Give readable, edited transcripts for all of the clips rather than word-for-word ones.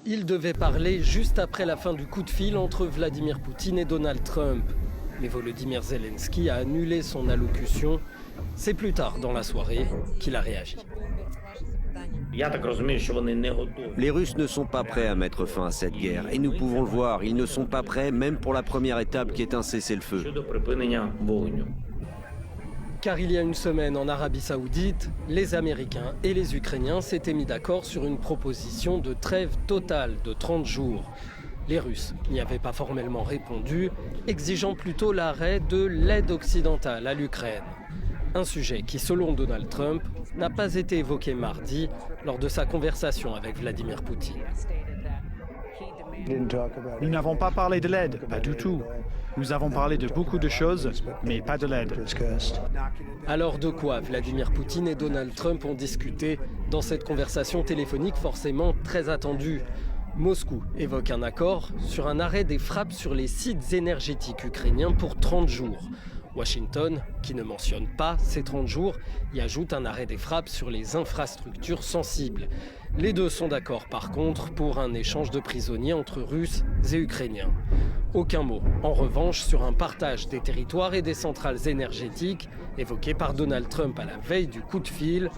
Il devait parler juste après la fin du coup de fil entre Vladimir Poutine et Donald Trump. Mais Volodymyr Zelensky a annulé son allocution. C'est plus tard dans la soirée qu'il a réagi. Les Russes ne sont pas prêts à mettre fin à cette guerre. Et nous pouvons le voir, ils ne sont pas prêts même pour la première étape qui est un cessez-le-feu. Car il y a une semaine en Arabie Saoudite, les Américains et les Ukrainiens s'étaient mis d'accord sur une proposition de trêve totale de 30 jours. Les Russes n'y avaient pas formellement répondu, exigeant plutôt l'arrêt de l'aide occidentale à l'Ukraine. Un sujet qui, selon Donald Trump, n'a pas été évoqué mardi lors de sa conversation avec Vladimir Poutine. Nous n'avons pas parlé de l'aide, pas du tout. Nous avons parlé de beaucoup de choses, mais pas de l'aide. Alors de quoi Vladimir Poutine et Donald Trump ont discuté dans cette conversation téléphonique forcément très attendue? Moscou évoque un accord sur un arrêt des frappes sur les sites énergétiques ukrainiens pour 30 jours. Washington, qui ne mentionne pas ces 30 jours, y ajoute un arrêt des frappes sur les infrastructures sensibles. Les deux sont d'accord par contre pour un échange de prisonniers entre Russes et Ukrainiens. Aucun mot, en revanche, sur un partage des territoires et des centrales énergétiques évoqué par Donald Trump à la veille du coup de fil.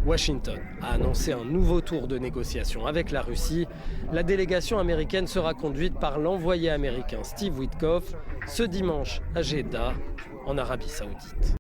Washington a annoncé un nouveau tour de négociation avec la Russie. La délégation américaine sera conduite par l'envoyé américain Steve Witkoff ce dimanche à Jeddah, en Arabie Saoudite.